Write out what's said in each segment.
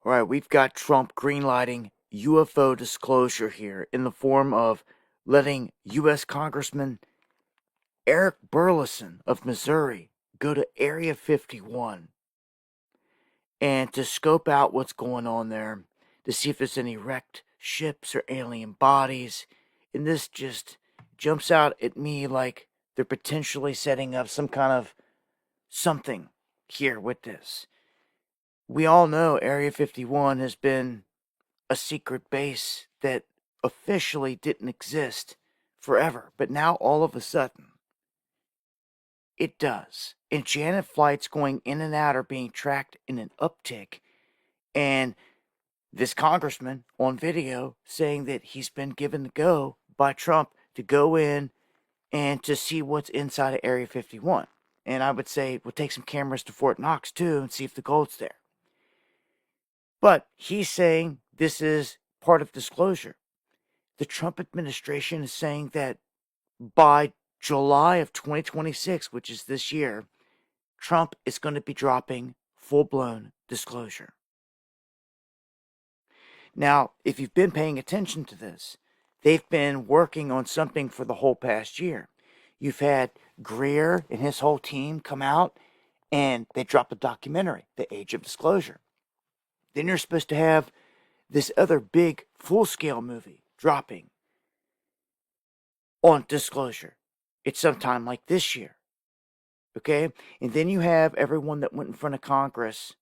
All right, we've got Trump greenlighting UFO disclosure here in the form of letting U.S. Congressman Eric Burleson of Missouri go to Area 51 and to scope out what's going on there, to see if there's any wrecked ships or alien bodies. And this just jumps out at me like they're potentially setting up some kind of something here with this. We all know Area 51 has been a secret base that officially didn't exist forever, but now all of a sudden it does. And Janet flights going in and out are being tracked in an uptick. And this congressman on video saying that he's been given the go by Trump to go in and to see what's inside of Area 51. And I would say we'll take some cameras to Fort Knox too and see if the gold's there. But he's saying this is part of disclosure. The Trump administration is saying that by July of 2026, which is this year, Trump is going to be dropping full-blown disclosure. Now, if you've been paying attention to this, they've been working on something for the whole past year. You've had Greer and his whole team come out and they drop a documentary, The Age of Disclosure. Then you're supposed to have this other big full-scale movie dropping on disclosure. It's sometime like this year. Okay? And then you have everyone that went in front of Congress,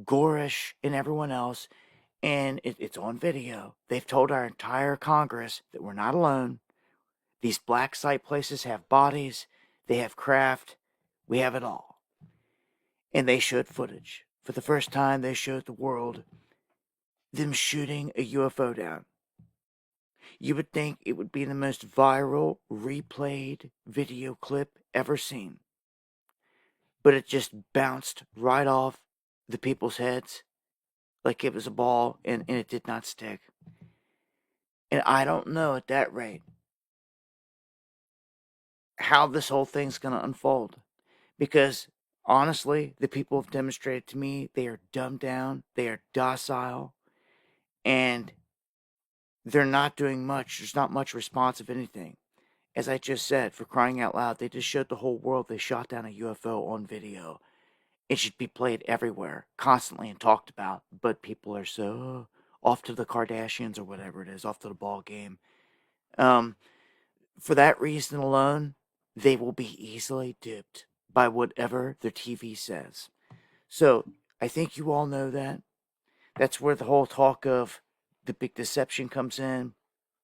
Gorish and everyone else, and it's on video. They've told our entire Congress that we're not alone. These black site places have bodies, they have craft, we have it all. And they showed footage. For the first time, they showed the world them shooting a UFO down. You would think it would be the most viral, replayed video clip ever seen. But it just bounced right off the people's heads like it was a ball, and it did not stick. And I don't know at that rate how this whole thing's going to unfold. Because honestly, the people have demonstrated to me they are dumbed down, they are docile, and they're not doing much. There's not much response of anything. As I just said, for crying out loud, they just showed the whole world they shot down a UFO on video. It should be played everywhere, constantly, and talked about. But people are so off to the Kardashians or whatever it is, off to the ball game. For that reason alone, they will be easily duped by whatever their TV says. So I think you all know that. That's where the whole talk of the big deception comes in.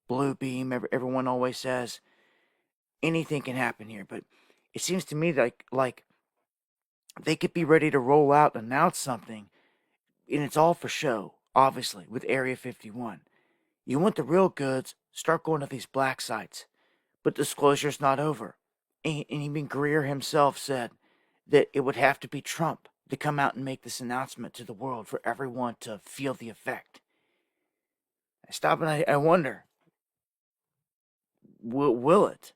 Blue beam, everyone always says anything can happen here. But it seems to me like they could be ready to roll out and announce something, and it's all for show, obviously, with Area 51. You want the real goods, start going to these black sites. But disclosure's not over. And even Greer himself said that it would have to be Trump to come out and make this announcement to the world for everyone to feel the effect. I stop and I wonder, will it?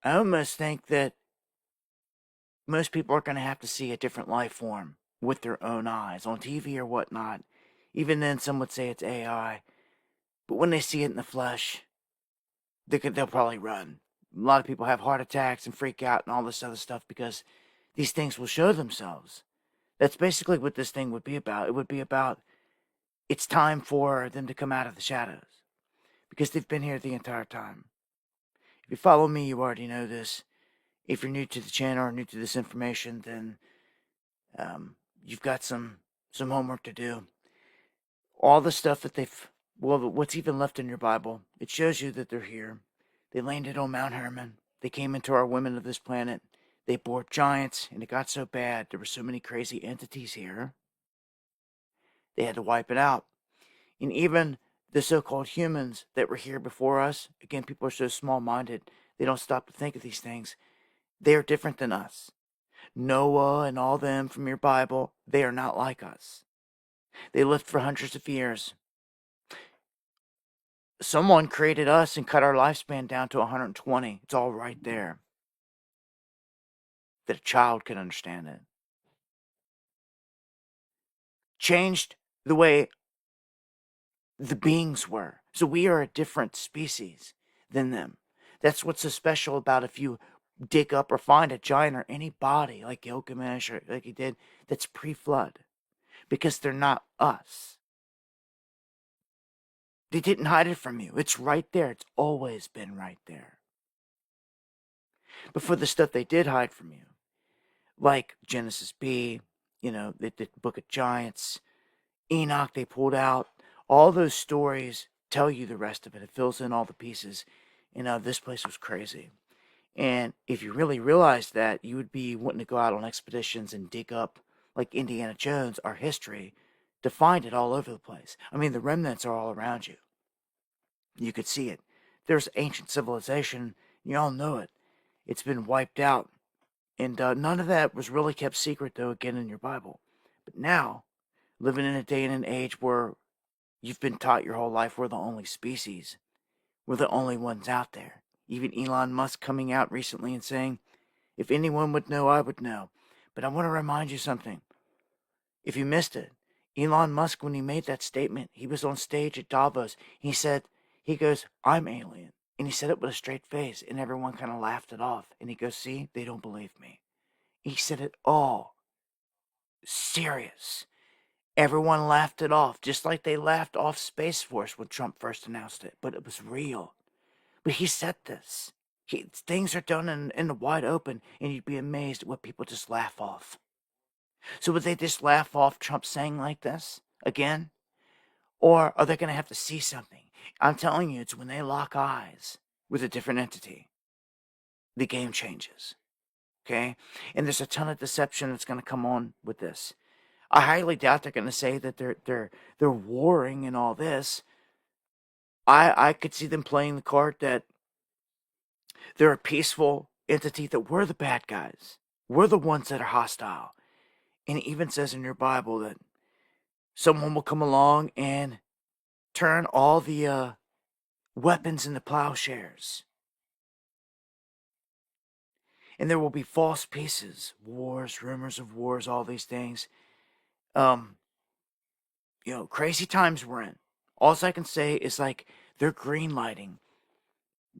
I almost think that most people are going to have to see a different life form with their own eyes on TV or whatnot. Even then, some would say it's AI. But when they see it in the flesh, they'll probably run. A lot of people have heart attacks and freak out and all this other stuff because these things will show themselves. That's basically what this thing would be about. It would be about it's time for them to come out of the shadows because they've been here the entire time. If you follow me, you already know this. If you're new to the channel or new to this information, then you've got some homework to do. All the stuff that what's even left in your Bible, it shows you that they're here. They landed on Mount Hermon. They came into our women of this planet. They bore giants, and it got so bad. There were so many crazy entities here. They had to wipe it out. And even the so-called humans that were here before us, again, people are so small-minded, they don't stop to think of these things. They are different than us. Noah and all them from your Bible, they are not like us. They lived for hundreds of years. Someone created us and cut our lifespan down to 120. It's all right there. That a child could understand it. Changed the way the beings were. So we are a different species than them. That's what's so special about if you dig up or find a giant or any body like Gilgamesh or like he did that's pre-flood, because they're not us. They didn't hide it from you. It's right there. It's always been right there. But for the stuff they did hide from you, like Genesis B, the Book of Giants, Enoch they pulled out, all those stories tell you the rest of it. It fills in all the pieces. This place was crazy. And if you really realized that, you would be wanting to go out on expeditions and dig up, like Indiana Jones, our history, to find it all over the place. I mean, the remnants are all around you. You could see it. There's ancient civilization. You all know it. It's been wiped out. And none of that was really kept secret, though, again, in your Bible. But now, living in a day and an age where you've been taught your whole life we're the only species, we're the only ones out there. Even Elon Musk coming out recently and saying, if anyone would know, I would know. But I want to remind you something. If you missed it, Elon Musk, when he made that statement, he was on stage at Davos. He goes, I'm alien. And he said it with a straight face, and everyone kind of laughed it off. And he goes, see, they don't believe me. He said it all serious. Everyone laughed it off, just like they laughed off Space Force when Trump first announced it. But it was real. But he said this. Things are done in the wide open, and you'd be amazed at what people just laugh off. So would they just laugh off Trump saying like this again? Or are they going to have to see something? I'm telling you, it's when they lock eyes with a different entity, the game changes. Okay? And there's a ton of deception that's going to come on with this. I highly doubt they're going to say that they're warring and all this. I could see them playing the card that they're a peaceful entity, that we're the bad guys. We're the ones that are hostile. And it even says in your Bible that someone will come along and turn all the weapons into plowshares. And there will be false peaces, wars, rumors of wars, all these things. Crazy times we're in. All I can say is like they're green lighting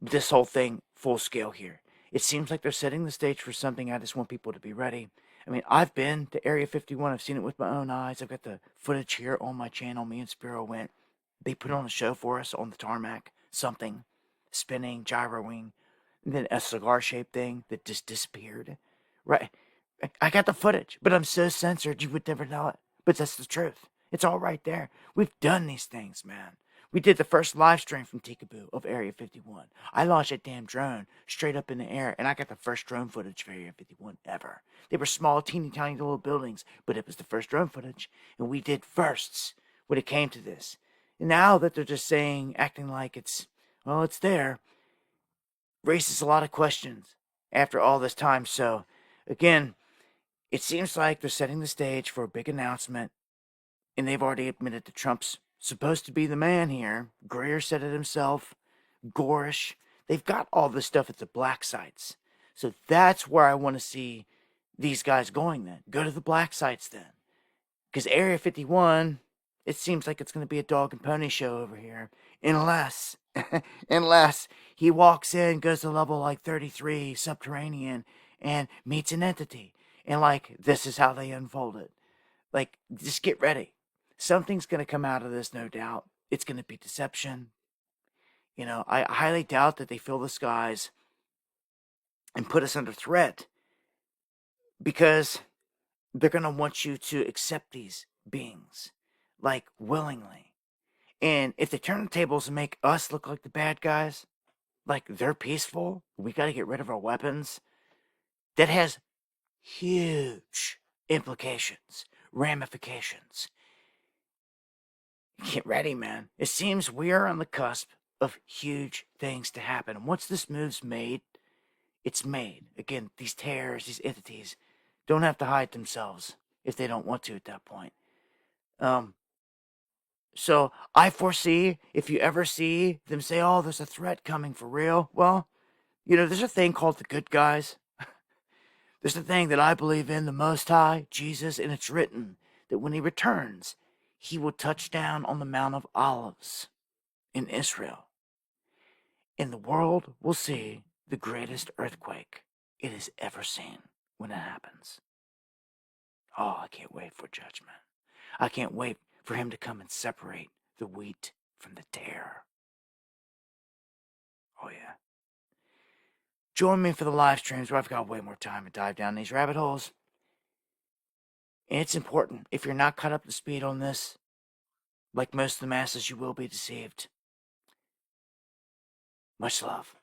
this whole thing full scale here. It seems like they're setting the stage for something. I just want people to be ready. I mean, I've been to Area 51. I've seen it with my own eyes. I've got the footage here on my channel. Me and Spiro went. They put on a show for us on the tarmac. Something spinning, gyroing, and then a cigar-shaped thing that just disappeared. Right? I got the footage, but I'm so censored you would never know it. But that's the truth. It's all right there. We've done these things, man. We did the first live stream from Tikaboo of Area 51. I launched a damn drone straight up in the air, and I got the first drone footage of Area 51 ever. They were small, teeny tiny little buildings, but it was the first drone footage, and we did firsts when it came to this. And now that they're just acting like it's there, raises a lot of questions after all this time. So, again, it seems like they're setting the stage for a big announcement, and they've already admitted that Trump's supposed to be the man here. Greer said it himself. Gorish. They've got all this stuff at the black sites. So that's where I want to see these guys going then. Go to the black sites then. Because Area 51, it seems like it's going to be a dog and pony show over here. Unless he walks in, goes to level like 33, subterranean, and meets an entity. And this is how they unfold it. Just get ready. Something's going to come out of this, no doubt. It's going to be deception. I highly doubt that they fill the skies and put us under threat, because they're going to want you to accept these beings, willingly. And if they turn the tables and make us look like the bad guys, like they're peaceful, we got to get rid of our weapons, that has huge implications, ramifications. Get ready, man. It seems we are on the cusp of huge things to happen. And once this move's made, it's made. Again, these terrors, these entities, don't have to hide themselves if they don't want to at that point. So I foresee, if you ever see them say, oh, there's a threat coming for real, well, there's a thing called the good guys. There's a thing that I believe in, the Most High, Jesus, and it's written that when he returns, he will touch down on the Mount of Olives in Israel, and the world will see the greatest earthquake it has ever seen when it happens. Oh, I can't wait for judgment. I can't wait for him to come and separate the wheat from the tare. Oh, yeah. Join me for the live streams where I've got way more time to dive down these rabbit holes. And it's important. If you're not caught up to speed on this, like most of the masses, you will be deceived. Much love.